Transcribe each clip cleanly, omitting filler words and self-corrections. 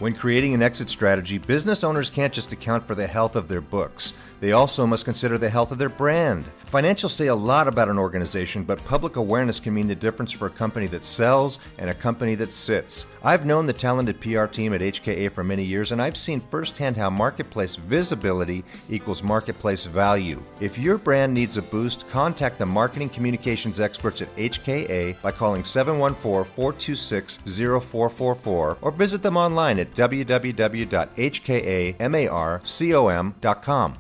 When creating an exit strategy, business owners can't just account for the health of their books. They also must consider the health of their brand. Financials say a lot about an organization, but public awareness can mean the difference for a company that sells and a company that sits. I've known the talented PR team at HKA for many years, and I've seen firsthand how marketplace visibility equals marketplace value. If your brand needs a boost, contact the marketing communications experts at HKA by calling 714-426-0444 or visit them online at www.hkamarcom.com.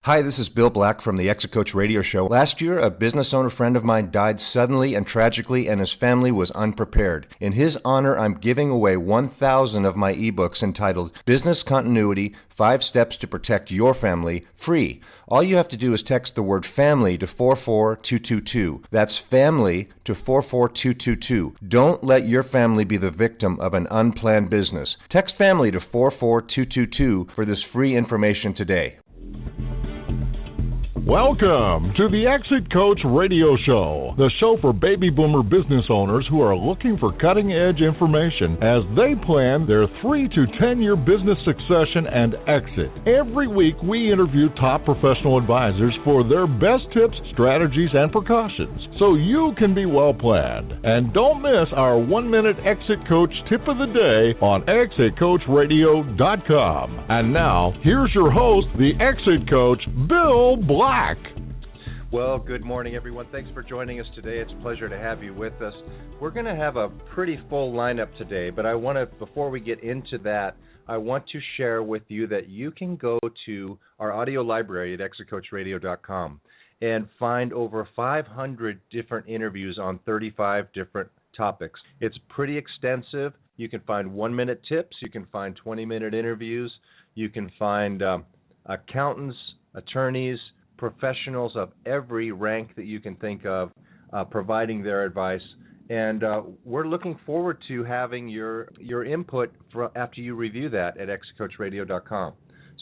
Hi, this is Bill Black from the Exit Coach Radio Show. Last year, a business owner friend of mine died suddenly and tragically, and his family was unprepared. In his honor, I'm giving away 1,000 of my ebooks entitled Business Continuity, 5 Steps to Protect Your Family, free. All you have to do is text the word family to 44222. That's family to 44222. Don't let your family be the victim of an unplanned business. Text family to 44222 for this free information today. Welcome to the Exit Coach Radio Show, the show for baby boomer business owners who are looking for cutting-edge information as they plan their 3 to 10-year business succession and exit. Every week, we interview top professional advisors for their best tips, strategies, and precautions so you can be well-planned. And don't miss our 1-minute Exit Coach tip of the day on exitcoachradio.com. And now, here's your host, the Exit Coach, Bill Black. Well, good morning, everyone. Thanks for joining us today. It's a pleasure to have you with us. We're going to have a pretty full lineup today, but before we get into that, I want to share with you that you can go to our audio library at exitcoachradio.com and find over 500 different interviews on 35 different topics. It's pretty extensive. You can find 1-minute tips. You can find 20-minute interviews. You can find accountants, attorneys, professionals of every rank that you can think of providing their advice. And we're looking forward to having your input after you review that at exitcoachradio.com.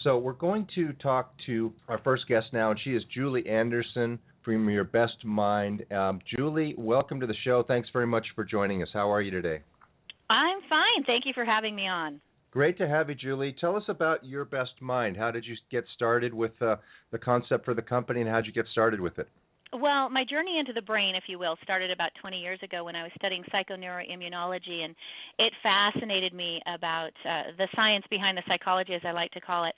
So we're going to talk to our first guest now, and she is Julie Anderson from Your Best Mind. Julie, welcome to the show. Thanks very much for joining us. How are you today? I'm fine. Thank you for having me on. Great to have you, Julie. Tell us about Your Best Mind. How did you get started with the concept for the company, and how did you get started with it? Well, my journey into the brain, if you will, started about 20 years ago when I was studying psychoneuroimmunology, and it fascinated me about the science behind the psychology, as I like to call it.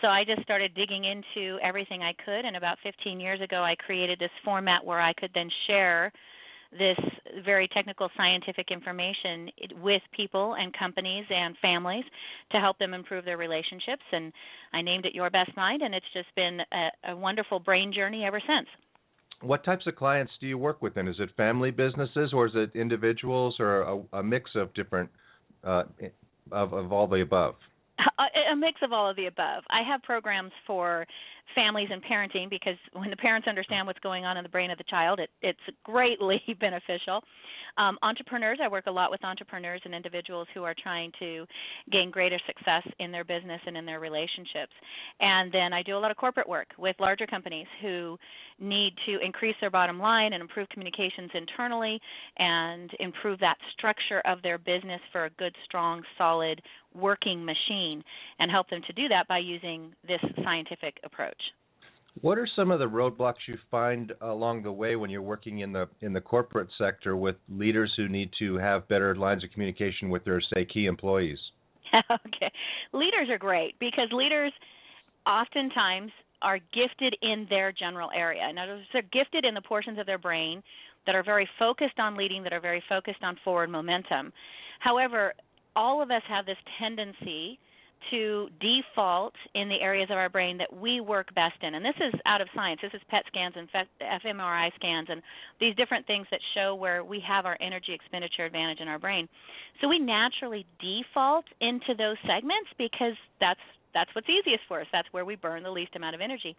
So I just started digging into everything I could, and about 15 years ago I created this format where I could then share this very technical scientific information with people and companies and families to help them improve their relationships. And I named it Your Best Mind, and it's just been a wonderful brain journey ever since. What types of clients do you work with then? Is it family businesses, or is it individuals, or a mix of different, of all the above? A mix of all of the above. I have programs for families and parenting because when the parents understand what's going on in the brain of the child, it's greatly beneficial. Entrepreneurs, I work a lot with entrepreneurs and individuals who are trying to gain greater success in their business and in their relationships. And then I do a lot of corporate work with larger companies who need to increase their bottom line and improve communications internally and improve that structure of their business for a good, strong, solid working machine, and help them to do that by using this scientific approach. What are some of the roadblocks you find along the way when you're working in the corporate sector with leaders who need to have better lines of communication with their, say, key employees? Okay. Leaders are great because leaders oftentimes are gifted in their general area. In other words, they're gifted in the portions of their brain that are very focused on leading, that are very focused on forward momentum. However, all of us have this tendency to default in the areas of our brain that we work best in. And this is out of science. This is PET scans and fMRI scans and these different things that show where we have our energy expenditure advantage in our brain. So we naturally default into those segments because that's what's easiest for us. That's where we burn the least amount of energy.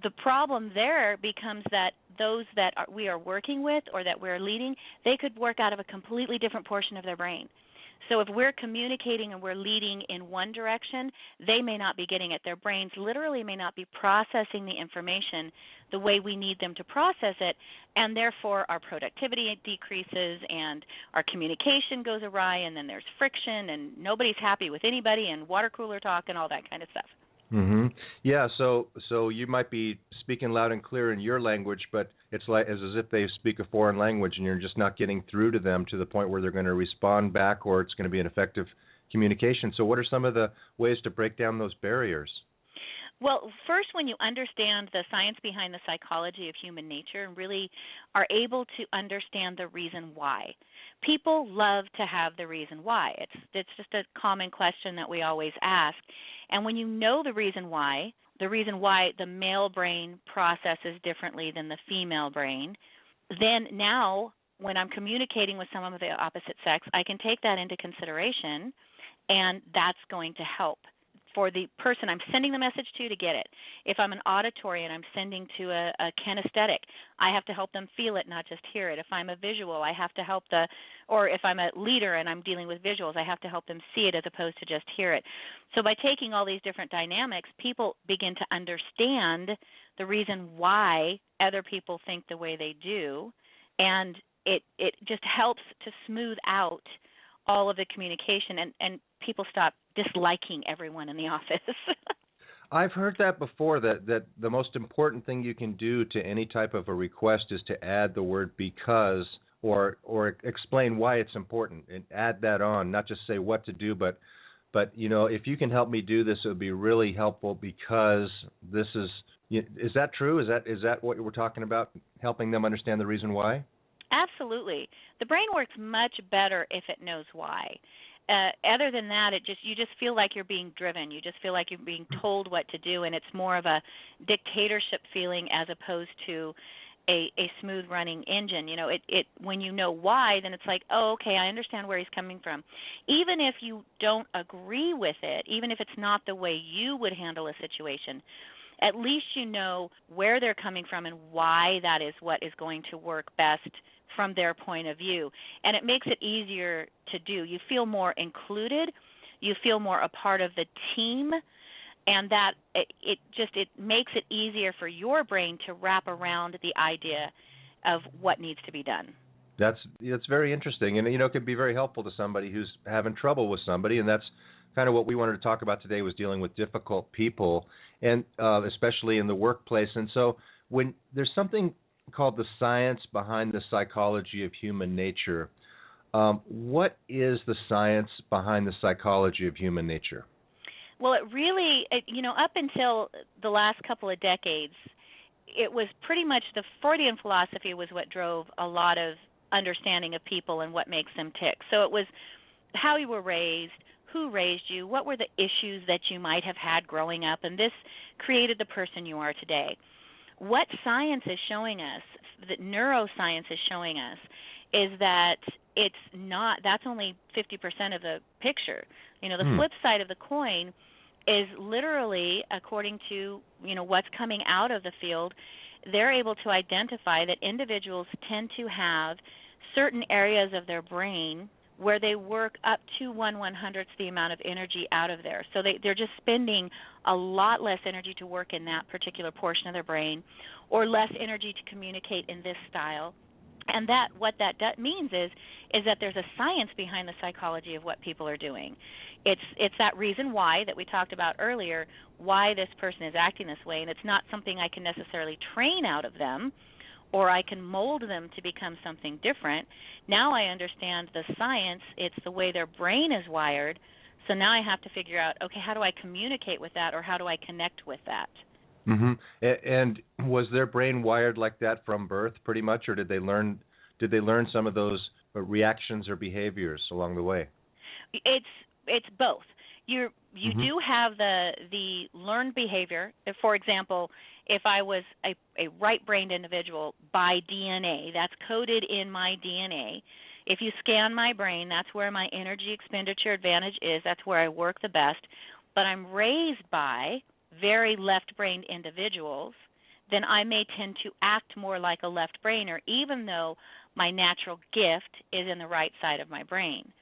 The problem there becomes that those that we are working with or that we're leading, they could work out of a completely different portion of their brain. So if we're communicating and we're leading in one direction, they may not be getting it. Their brains literally may not be processing the information the way we need them to process it, and therefore our productivity decreases and our communication goes awry, and then there's friction and nobody's happy with anybody and water cooler talk and all that kind of stuff. Mm-hmm. Yeah, so you might be speaking loud and clear in your language, but it's like as if they speak a foreign language, and you're just not getting through to them to the point where they're going to respond back, or it's going to be an effective communication. So what are some of the ways to break down those barriers? Well, first, when you understand the science behind the psychology of human nature and really are able to understand the reason why. People love to have the reason why. It's just a common question that we always ask. And when you know the reason why the male brain processes differently than the female brain, then now when I'm communicating with someone of the opposite sex, I can take that into consideration, and that's going to help for the person I'm sending the message to get it. If I'm an auditory and I'm sending to a kinesthetic, I have to help them feel it, not just hear it. If I'm a visual, I have to help or if I'm a leader and I'm dealing with visuals, I have to help them see it as opposed to just hear it. So by taking all these different dynamics, people begin to understand the reason why other people think the way they do, and it just helps to smooth out all of the communication, and people stop disliking everyone in the office. I've heard that before, that the most important thing you can do to any type of a request is to add the word because or explain why it's important, and add that on, not just say what to do, but if you can help me do this, it would be really helpful because this is that true? Is that what we're talking about, helping them understand the reason why? Absolutely. The brain works much better if it knows why. Other than that, you just feel like you're being driven. You just feel like you're being told what to do, and it's more of a dictatorship feeling as opposed to a smooth running engine. When you know why, then it's like, oh, okay, I understand where he's coming from. Even if you don't agree with it, even if it's not the way you would handle a situation, at least you know where they're coming from and why that is what is going to work best from their point of view. And it makes it easier to do. You feel more included. You feel more a part of the team. And that it makes it easier for your brain to wrap around the idea of what needs to be done. That's very interesting. And, it could be very helpful to somebody who's having trouble with somebody. And that's kind of what we wanted to talk about today, was dealing with difficult people, and especially in the workplace. And so when there's something called the science behind the psychology of human nature, what is the science behind the psychology of human nature? Well, it really, up until the last couple of decades, it was pretty much the Freudian philosophy was what drove a lot of understanding of people and what makes them tick. So it was how you were raised, who raised you, what were the issues that you might have had growing up, and this created the person you are today. What science is showing us, that neuroscience is showing us, is that that's only 50% of the picture. The flip side of the coin is literally, according to, what's coming out of the field, they're able to identify that individuals tend to have certain areas of their brain where they work up to 1/100th the amount of energy out of there. So they're just spending a lot less energy to work in that particular portion of their brain, or less energy to communicate in this style. And what that means is that there's a science behind the psychology of what people are doing. It's that reason why that we talked about earlier, why this person is acting this way, and it's not something I can necessarily train out of them, or I can mold them to become something different. Now I understand the science. It's the way their brain is wired. So now I have to figure out, okay, how do I communicate with that, or how do I connect with that? Mm-hmm. And was their brain wired like that from birth, pretty much, or did they learn some of those reactions or behaviors along the way? It's both. You do have the learned behavior. For example, if I was a right-brained individual by DNA, that's coded in my DNA. If you scan my brain, that's where my energy expenditure advantage is. That's where I work the best. But I'm raised by very left-brained individuals, then I may tend to act more like a left-brainer, even though my natural gift is in the right side of my brain.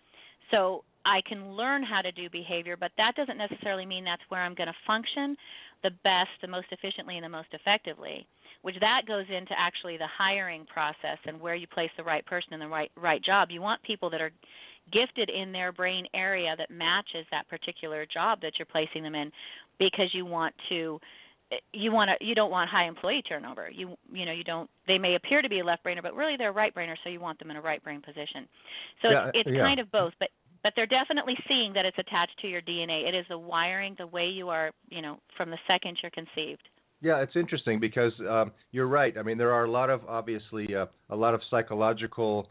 So I can learn how to do behavior, but that doesn't necessarily mean that's where I'm going to function the best, the most efficiently, and the most effectively, which that goes into actually the hiring process and where you place the right person in the right job. You want people that are gifted in their brain area that matches that particular job that you're placing them in, because you don't want high employee turnover. They may appear to be a left brainer, but really they're a right brainer, so you want them in a right brain position. So it's kind of both, but they're definitely seeing that it's attached to your DNA. It is the wiring, the way you are, from the second you're conceived. Yeah, it's interesting because you're right. I mean, there are obviously a lot of psychological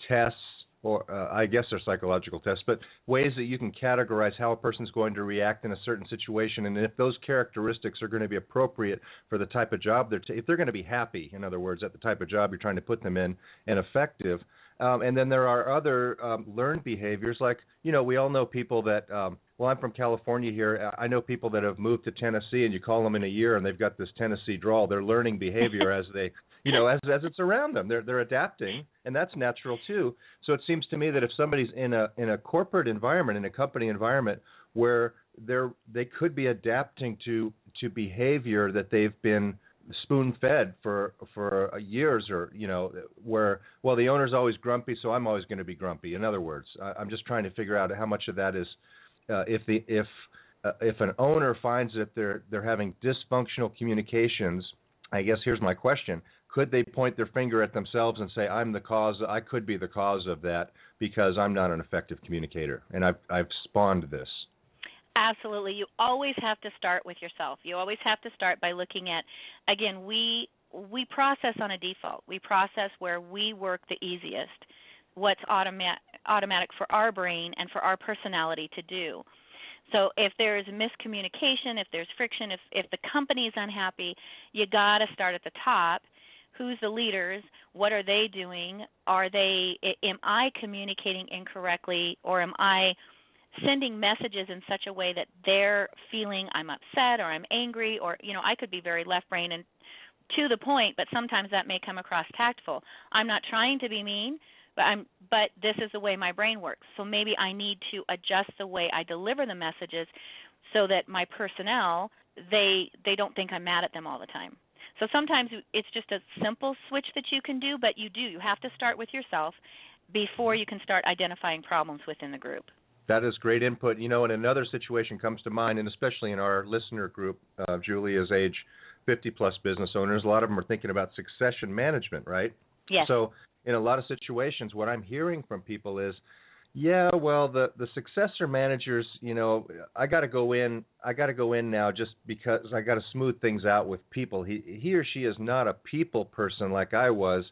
tests, or I guess they're psychological tests, but ways that you can categorize how a person's going to react in a certain situation, and if those characteristics are going to be appropriate for the type of job if they're going to be happy, in other words, at the type of job you're trying to put them in, and effective. And then there are other learned behaviors, like, we all know people that, I'm from California here. I know people that have moved to Tennessee, and you call them in a year, and they've got this Tennessee drawl. They're learning behavior as they, as it's around them. They're adapting, and that's natural too. So it seems to me that if somebody's in a corporate environment, in a company environment, where they could be adapting to behavior that they've been spoon-fed for years, or where the owner's always grumpy, so I'm always going to be grumpy. In other words, I'm just trying to figure out how much of that is if an owner finds that they're having dysfunctional communications. I guess here's my question: could they point their finger at themselves and say, I could be the cause of that because I'm not an effective communicator, and I've spawned this? Absolutely. You always have to start with yourself. You always have to start by looking at, again, we process on a default. We process where we work the easiest, what's automatic for our brain and for our personality to do. So if there's miscommunication, if there's friction, if the company is unhappy, you got to start at the top. Who's the leaders? What are they doing? Am I communicating incorrectly, or am I sending messages in such a way that they're feeling I'm upset or I'm angry, or I could be very left brain and to the point, but sometimes that may come across tactful. I'm not trying to be mean, but this is the way my brain works. So maybe I need to adjust the way I deliver the messages so that my personnel, they don't think I'm mad at them all the time. So sometimes it's just a simple switch that you can do, but you have to start with yourself before you can start identifying problems within the group. That is great input. And another situation comes to mind, and especially in our listener group, Julia's age 50-plus business owners, a lot of them are thinking about succession management, right? Yes. So in a lot of situations, what I'm hearing from people is, the successor managers, I got to go in now just because I got to smooth things out with people. He or she is not a people person like I was.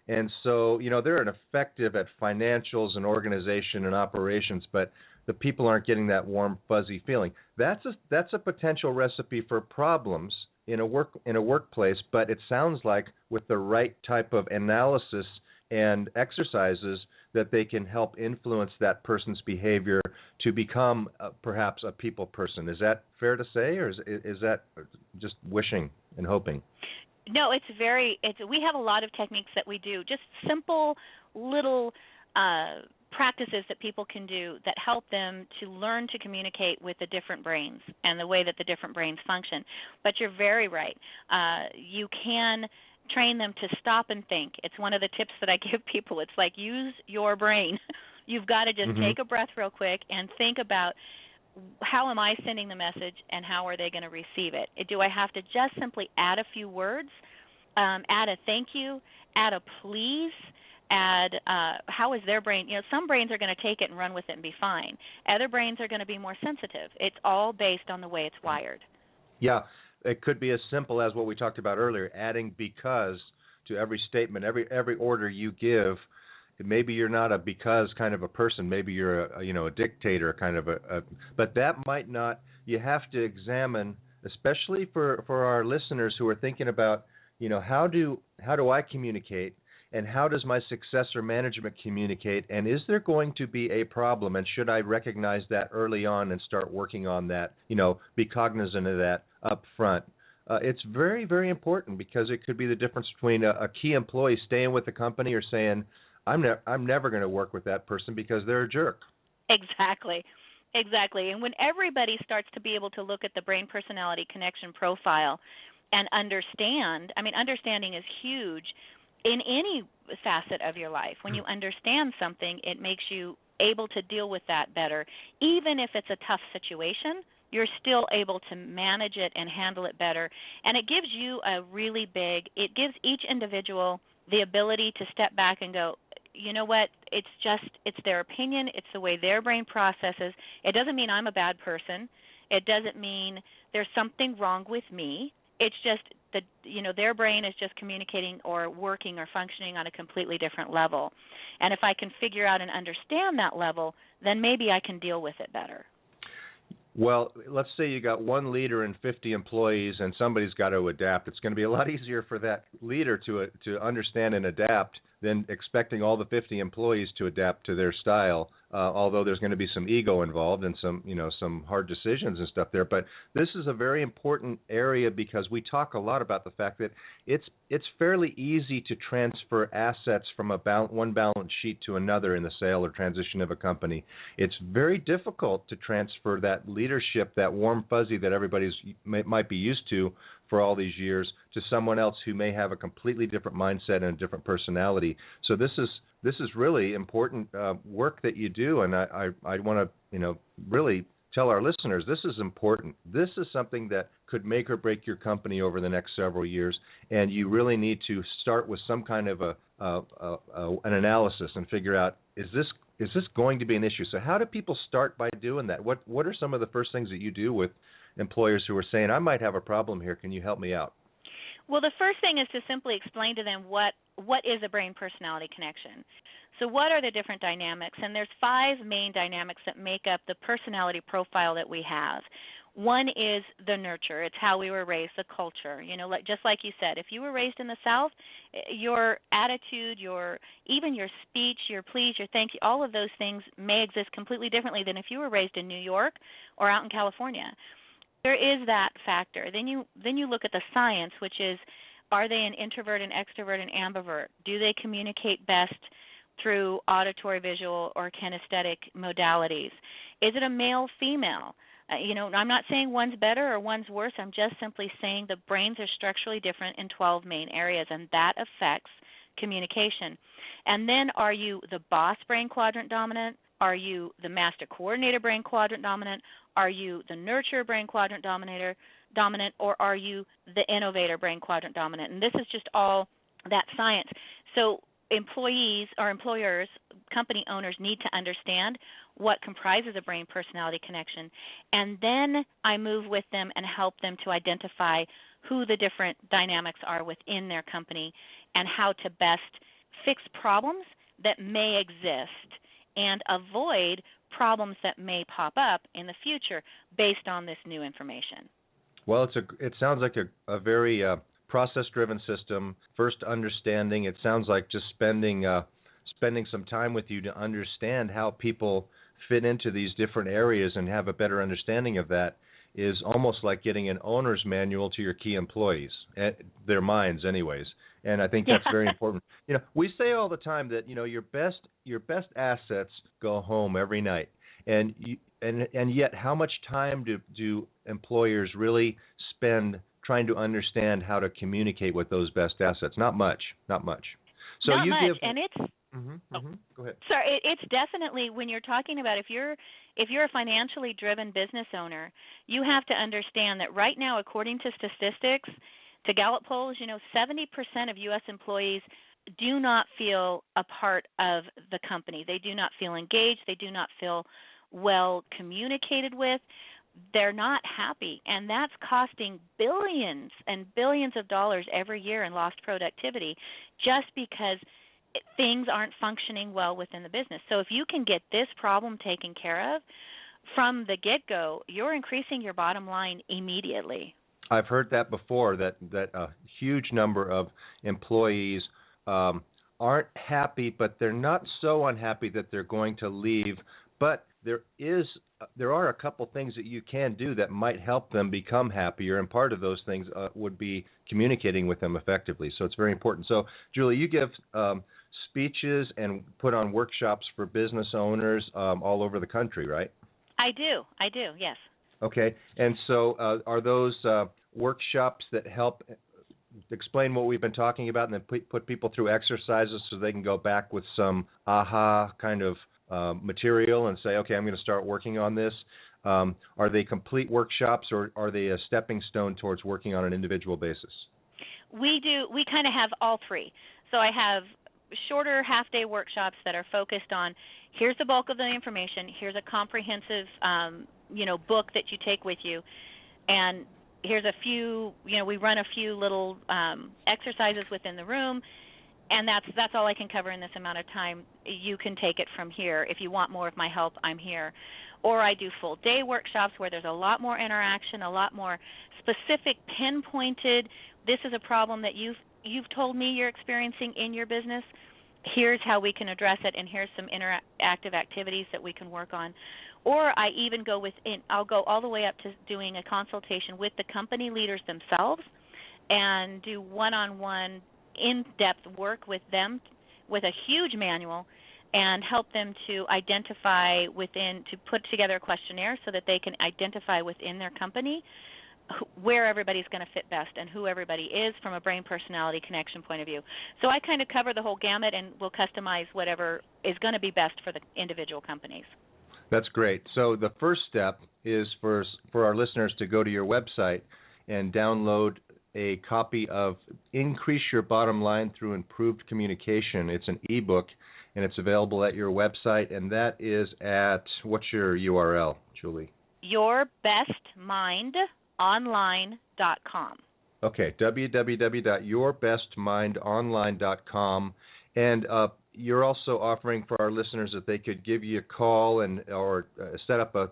And so, they're effective at financials and organization and operations, but the people aren't getting that warm, fuzzy feeling. That's a potential recipe for problems in a workplace, but it sounds like with the right type of analysis and exercises that they can help influence that person's behavior to become perhaps a people person. Is that fair to say, or is that just wishing and hoping? No, we have a lot of techniques that we do, just simple little practices that people can do that help them to learn to communicate with the different brains and the way that the different brains function. But you're very right. You can train them to stop and think. It's one of the tips that I give people. It's like, use your brain. You've got to just take a breath real quick and think about, how am I sending the message and how are they going to receive it? Do I have to just simply add a few words, add a thank you, add a please, add how is their brain? Some brains are going to take it and run with it and be fine. Other brains are going to be more sensitive. It's all based on the way it's wired. Yeah, it could be as simple as what we talked about earlier, adding because to every statement, every order you give. Maybe you're not a because kind of a person. Maybe you're a dictator kind of but that might not. You have to examine, especially for our listeners who are thinking about, how do I communicate, and how does my successor management communicate, and is there going to be a problem, and should I recognize that early on and start working on that, be cognizant of that up front. It's very, very important, because it could be the difference between a key employee staying with the company or saying, I'm never going to work with that person because they're a jerk. Exactly. Exactly. And when everybody starts to be able to look at the brain personality connection profile and understand, I mean, understanding is huge in any facet of your life. When you understand something, it makes you able to deal with that better. Even if it's a tough situation, you're still able to manage it and handle it better. And it gives you it gives each individual the ability to step back and go, you know what, it's their opinion, it's the way their brain processes. It doesn't mean I'm a bad person. It doesn't mean there's something wrong with me. It's just that, their brain is just communicating or working or functioning on a completely different level. And if I can figure out and understand that level, then maybe I can deal with it better. Well, let's say you got one leader and 50 employees, and somebody's got to adapt. It's going to be a lot easier for that leader to understand and adapt than expecting all the 50 employees to adapt to their style. Although there's going to be some ego involved and some hard decisions and stuff there. But this is a very important area because we talk a lot about the fact that it's fairly easy to transfer assets from one balance sheet to another in the sale or transition of a company. It's very difficult to transfer that leadership, that warm fuzzy that everybody might be used to for all these years, to someone else who may have a completely different mindset and a different personality. So this is really important work that you do, and I want to really tell our listeners this is important. This is something that could make or break your company over the next several years, and you really need to start with some kind of an analysis and figure out, is this going to be an issue? So how do people start by doing that? What are some of the first things that you do with employers who are saying, I might have a problem here, can you help me out? Well, the first thing is to simply explain to them what is a brain personality connection. So what are the different dynamics? And there's 5 main dynamics that make up the personality profile that we have. One is the nurture. It's how we were raised, the culture. Just like you said, if you were raised in the South, your attitude, even your speech, your please, your thank you, all of those things may exist completely differently than if you were raised in New York or out in California. There is that factor. Then you look at the science, which is, are they an introvert, an extrovert, an ambivert? Do they communicate best through auditory, visual, or kinesthetic modalities? Is it a male, female? I'm not saying one's better or one's worse. I'm just simply saying the brains are structurally different in 12 main areas, and that affects communication. And then, are you the boss brain quadrant dominant? Are you the master coordinator brain quadrant dominant? Are you the nurturer brain quadrant dominant, or are you the innovator brain quadrant dominant? And this is just all that science. So employees or employers, company owners need to understand what comprises a brain personality connection. And then I move with them and help them to identify who the different dynamics are within their company and how to best fix problems that may exist and avoid problems that may pop up in the future based on this new information. Well, it sounds like a very process-driven system. First, understanding. It sounds like just spending some time with you to understand how people fit into these different areas and have a better understanding of that is almost like getting an owner's manual to your key employees, their minds anyways. And I think that's very important. We say all the time that your best assets go home every night, and yet how much time do employers really spend trying to understand how to communicate with those best assets? Not much. So not you much. give. And it's. Go ahead. Sorry, it's definitely when you're talking about if you're a financially driven business owner, you have to understand that right now, according to statistics, to Gallup polls, 70% of U.S. employees do not feel a part of the company. They do not feel engaged. They do not feel well communicated with. They're not happy, and that's costing billions and billions of dollars every year in lost productivity just because things aren't functioning well within the business. So if you can get this problem taken care of from the get-go, you're increasing your bottom line immediately. I've heard that before, that a huge number of employees aren't happy, but they're not so unhappy that they're going to leave. But there are a couple things that you can do that might help them become happier, and part of those things would be communicating with them effectively. So it's very important. So, Julie, you give speeches and put on workshops for business owners all over the country, right? I do, yes. Okay, and so are those workshops that help explain what we've been talking about and then put people through exercises so they can go back with some aha kind of material and say, okay, I'm going to start working on this? Are they complete workshops, or are they a stepping stone towards working on an individual basis? We kind of have all three. So I have shorter half-day workshops that are focused on, here's the bulk of the information, here's a comprehensive book that you take with you, and here's a few, we run a few little exercises within the room, and that's all I can cover in this amount of time. You can take it from here. If you want more of my help, I'm here. Or I do full day workshops where there's a lot more interaction, a lot more specific, pinpointed, this is a problem that you've told me you're experiencing in your business. Here's how we can address it, and here's some interactive activities that we can work on. Or I even I'll go all the way up to doing a consultation with the company leaders themselves and do one-on-one in-depth work with them with a huge manual and help them to identify to put together a questionnaire so that they can identify within their company where everybody's going to fit best and who everybody is from a brain personality connection point of view. So I kind of cover the whole gamut, and we'll customize whatever is going to be best for the individual companies. That's great. So the first step is for our listeners to go to your website and download a copy of Increase Your Bottom Line Through Improved Communication. It's an ebook, and it's available at your website, and that is at, what's your URL, Julie? yourbestmindonline.com. Okay, www.yourbestmindonline.com. And you're also offering for our listeners that they could give you a call or set up a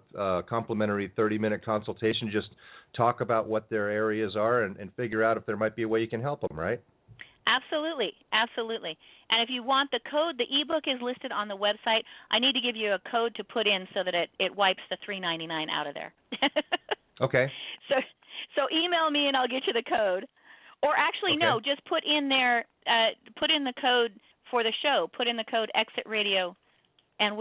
complimentary 30-minute consultation, just talk about what their areas are and figure out if there might be a way you can help them, right? Absolutely. And if you want the code, the ebook is listed on the website. I need to give you a code to put in so that it wipes the $3.99 out of there. Okay. So email me and I'll get you the code. Or actually, okay. No, just put in the code for the show. Put in the code Exit Radio, and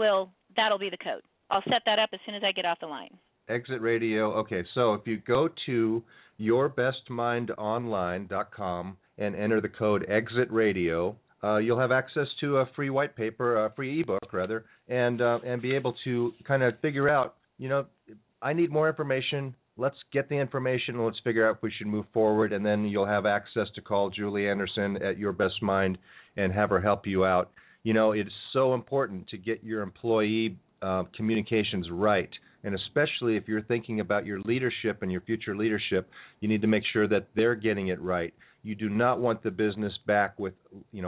that'll be the code. I'll set that up as soon as I get off the line. Exit Radio. Okay, so if you go to yourbestmindonline.com and enter the code Exit Radio, you'll have access to a free white paper, a free ebook rather, and be able to kind of figure out, I need more information. Let's get the information and let's figure out if we should move forward, and then you'll have access to call Julie Anderson at Your Best Mind and have her help you out. It's so important to get your employee communications right, and especially if you're thinking about your leadership and your future leadership, you need to make sure that they're getting it right. You do not want the business back with,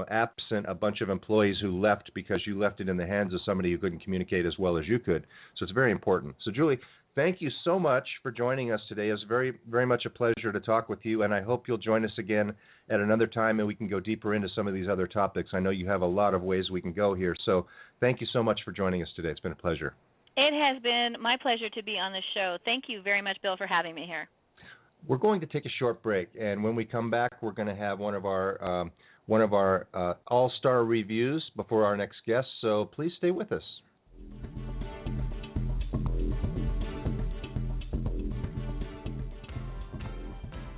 absent a bunch of employees who left because you left it in the hands of somebody who couldn't communicate as well as you could. So it's very important. So Julie, thank you so much for joining us today. It was very, very much a pleasure to talk with you, and I hope you'll join us again at another time and we can go deeper into some of these other topics. I know you have a lot of ways we can go here. So thank you so much for joining us today. It's been a pleasure. It has been my pleasure to be on the show. Thank you very much, Bill, for having me here. We're going to take a short break, and when we come back, we're going to have one of our all-star reviews before our next guest, so please stay with us.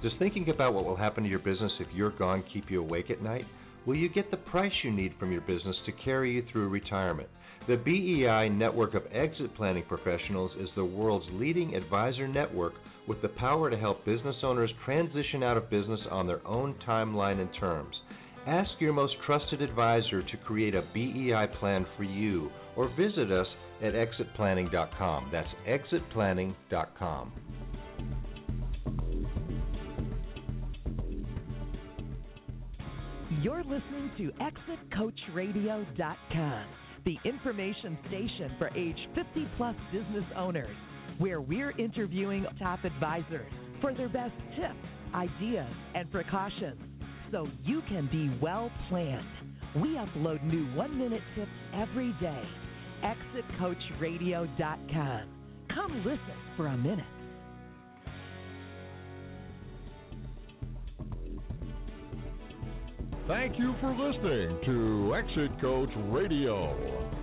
Does thinking about what will happen to your business if you're gone keep you awake at night? Will you get the price you need from your business to carry you through retirement? The BEI network of exit planning professionals is the world's leading advisor network with the power to help business owners transition out of business on their own timeline and terms. Ask your most trusted advisor to create a BEI plan for you, or visit us at exitplanning.com. That's exitplanning.com. You're listening to ExitCoachRadio.com, the information station for age 50-plus business owners, where we're interviewing top advisors for their best tips, ideas, and precautions, so you can be well planned. We upload new 1-minute tips every day. ExitCoachRadio.com. Come listen for a minute. Thank you for listening to Exit Coach Radio.